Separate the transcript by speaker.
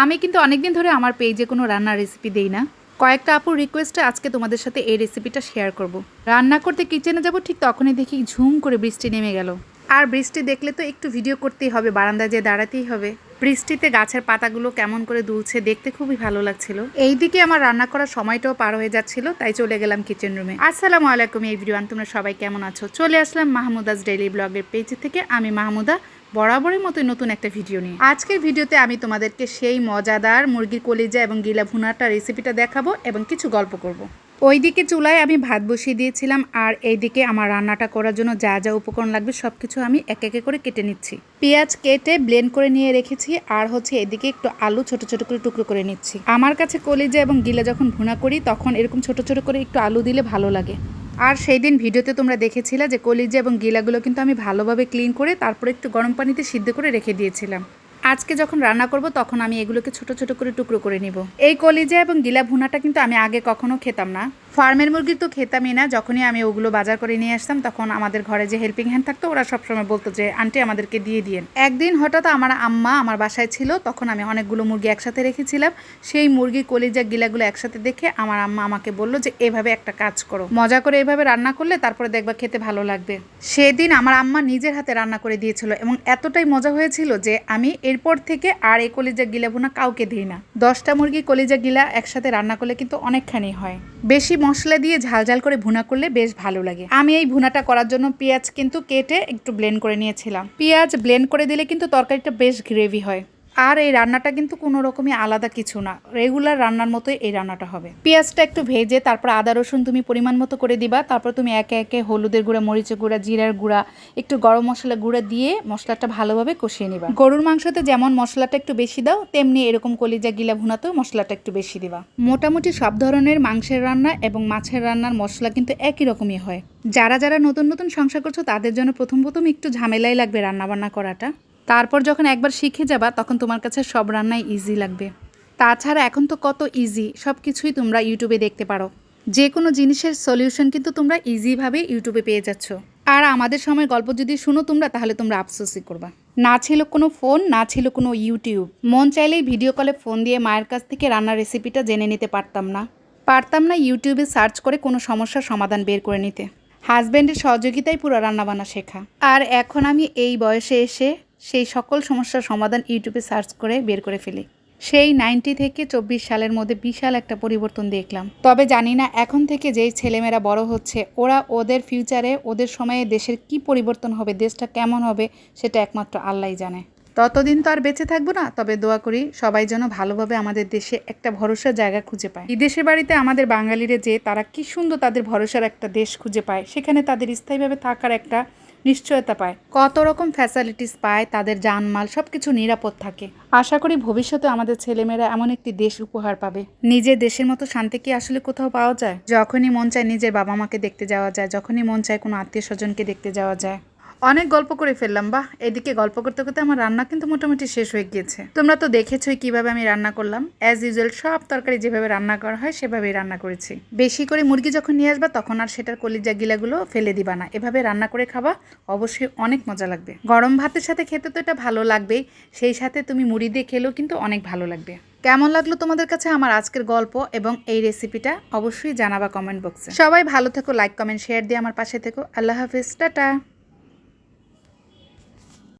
Speaker 1: আমি কিন্তু অনেকদিন ধরে আমার পেজে কোনো রান্নার রেসিপি দেই না। কয়েকটা আপুর রিকোয়েস্টে আজকে তোমাদের সাথে এই রেসিপিটা শেয়ার করব। রান্না করতে কিচেনে যাব, ঠিক তখনই দেখি ঝুম করে বৃষ্টি নেমে গেল। আর বৃষ্টি দেখলে তো একটু ভিডিও করতেই হবে, বারান্দায় যেয়ে দাঁড়াতেই হবে। বৃষ্টিতে গাছের পাতাগুলো কেমন করে দুলছে, দেখতে খুবই ভালো লাগছিল। এইদিকে আমার রান্না করার সময়টাও পার হয়ে যাচ্ছিল, তাই চলে গেলাম কিচেন রুমে। আসসালামু আলাইকুম এভরিওয়ান, তোমরা সবাই কেমন আছো? চলে আসলাম মাহমুদাস ডেইলি ব্লগের পেজ থেকে। আমি মাহমুদা, বরাবরের মতোই নতুন একটা ভিডিও নিয়ে। আজকের ভিডিওতে আমি তোমাদেরকে সেই মজাদার মুরগির কলিজা এবং গিলা ভুনাটা রেসিপিটা দেখাবো এবং কিছু গল্প করব। ওইদিকে চুলায় আমি ভাত বসিয়ে দিয়েছিলাম, আর এইদিকে আমার রান্নাটা করার জন্য যা যা উপকরণ লাগবে সব কিছু আমি একে একে করে কেটে নিচ্ছি। পেঁয়াজ কেটে ব্লেন্ড করে নিয়ে রেখেছি, আর এদিকে একটু আলু ছোট ছোট করে টুকরো করে নিচ্ছি। আমার কাছে কলিজা এবং গিলা যখন ভুনা করি তখন এরকম ছোট ছোট করে একটু আলু দিলে ভালো লাগে। আর সেই দিন ভিডিওতে তোমরা দেখেছিলে যে কলিজা এবং গিলাগুলো কিন্তু আমি ভালোভাবে ক্লিন করে তারপরে একটু গরম পানিতে সিদ্ধ করে রেখে দিয়েছিলাম। আজকে যখন রান্না করব তখন আমি এগুলোকে ছোট ছোট করে টুকরো করে নিব। এই কলিজা এবং গিলা ভুনাটা কিন্তু আমি আগে কখনো খেতাম না। ফার্মের মুরগি তো খেতামই না। যখনই আমি ওগুলো বাজার করে নিয়ে আসতাম তখন আমাদের ঘরে যে হেল্পিং হ্যান্ড থাকতো ওরা সবসময় বলতো যে আন্টি আমাদেরকে দিয়ে দিয়েন। একদিন হঠাৎ আমার আম্মা আমার বাসায় ছিল, তখন আমি অনেকগুলো মুরগি একসাথে রেখেছিলাম। সেই মুরগি কলিজা গিলাগুলো একসাথে দেখে আমার আম্মা আমাকে বললো যে এভাবে একটা কাজ করো, মজা করে এভাবে রান্না করলে তারপরে দেখবা খেতে ভালো লাগবে। সেদিন আমার আম্মা নিজের হাতে রান্না করে দিয়েছিল এবং এতটাই মজা হয়েছিল যে আমি এরপর থেকে আর এই কলিজা গিলা ভুনা কাউকে দিই না। 10টা মুরগি কলিজা গিলা একসাথে রান্না করলে কিন্তু অনেকখানি হয়। বেশি মশলা দিয়ে ঝালঝাল করে ভুনা করলে বেশ ভালো লাগে। আমি এই ভুনাটা করার জন্য পেঁয়াজ কিন্তু কেটে একটু ব্লেন্ড করে নিয়েছিলাম। পেঁয়াজ ব্লেন্ড করে দিলে কিন্তু তরকারিটা বেশ গ্রেভি হয়। আর এই রান্নাটা কিন্তু কোনো রকমই আলাদা কিছু না, রেগুলার রান্নার মতোই এই রান্নাটা হবে। পেঁয়াজটা একটু ভেজে তারপর আদা রসুন তুমি পরিমাণ মতো করে দিবা। তারপর তুমি একে একে হলুদের গুঁড়া, মরিচের গুঁড়া, জিরার গুঁড়া, একটু গরম মশলা গুঁড়া দিয়ে মশলাটা ভালোভাবে কষিয়ে নিবা। গরুর মাংসতে যেমন মশলাটা একটু বেশি দাও, তেমনি এরকম কলিজা গিলা ভুনাতেও মশলাটা একটু বেশি দিবা। মোটামুটি সব ধরনের মাংসের রান্না এবং মাছের রান্নার মশলা কিন্তু একই রকমই হয়। যারা যারা নতুন নতুন সংসার করছো তাদের জন্য প্রথম একটু ঝামেলাই লাগবে রান্নাবান্না করাটা। তারপর যখন একবার শিখে যাবা তখন তোমার কাছে সব রান্নাই ইজি লাগবে। তাছাড়া এখন তো কত ইজি, সব কিছুই তোমরা ইউটিউবে দেখতে পারো। যে কোনো জিনিসের সলিউশন কিন্তু তোমরা ইজিভাবে ইউটিউবে পেয়ে যাচ্ছ। আর আমাদের সময় গল্প যদি শুনো তোমরা, তাহলে তোমরা আফসোসই করবা। না ছিল কোনো ফোন, না ছিল কোনো ইউটিউব। মন চাইলেই ভিডিও কলে ফোন দিয়ে মায়ের কাছ থেকে রান্নার রেসিপিটা জেনে নিতে পারতাম না ইউটিউবে সার্চ করে কোনো সমস্যার সমাধান বের করে নিতে। হাজব্যান্ডের সহযোগিতায় পুরো রান্নাবান্না শেখা। আর এখন আমি এই বয়সে এসে সেই সকল সমস্যার সমাধান ইউটিউবে সার্চ করে বের করে ফেলি। সেই 90 থেকে 24 সালের মধ্যে বিশাল একটা পরিবর্তন দেখলাম। তবে জানি না এখন থেকে যেই ছেলেমেয়েরা বড় হচ্ছে ওরা ওদের ফিউচারে, ওদের সময়ে দেশের কি পরিবর্তন হবে, দেশটা কেমন হবে, সেটা একমাত্র আল্লাহই জানে। ততদিন তো আর বেঁচে থাকবো না। তবে দোয়া করি সবাই যেন ভালোভাবে আমাদের দেশে একটা ভরসার জায়গা খুঁজে পায়। বিদেশের বাড়িতে আমাদের বাঙালিরা যে তারা কি সুন্দর তাদের ভরসার একটা দেশ খুঁজে পায়, সেখানে তাদের স্থায়ীভাবে থাকার একটা নিশ্চয়তা পায়, কত রকম ফ্যাসিলিটিস পায়, তাদের জানমাল সব কিছু নিরাপদ থাকে। আশা করি ভবিষ্যতে আমাদের ছেলেমেয়েরা এমন একটি দেশ উপহার পাবে। নিজের দেশের মতো শান্তি কি আসলে কোথাও পাওয়া যায়? যখনই মন চায় নিজের বাবা মাকে দেখতে যাওয়া যায়, যখনই মন চায় কোনো আত্মীয় স্বজনকে দেখতে যাওয়া যায়। অনেক গল্প করে ফেললাম। এদিকে গল্প করতে করতে আমার রান্না কিন্তু মোটামুটি শেষ হয়ে গিয়েছে। তোমরা তো দেখেছোই কিভাবে আমি রান্না করলাম। অ্যাজ ইউজুয়াল সব তরকারি যেভাবে রান্না করা হয় সেভাবেই রান্না করেছি। বেশি করে মুরগি যখন নিয়ে আসবা তখন আর সেটার কলিজা গিলাগুলো ফেলে দিবা না, এভাবে রান্না করে খাবা, অবশ্যই অনেক মজা লাগবে। গরম ভাতের সাথে খেতে তো এটা ভালো লাগবেই, সেই সাথে তুমি মুড়ি দিয়ে খেলেও কিন্তু অনেক ভালো লাগবে। কেমন লাগলো তোমাদের কাছে আমার আজকের গল্প এবং এই রেসিপিটা অবশ্যই জানাবা কমেন্ট বক্সে। সবাই ভালো থেকো, লাইক কমেন্ট শেয়ার দিয়ে আমার পাশে থেকো। আল্লাহ হাফিজ, টাটা।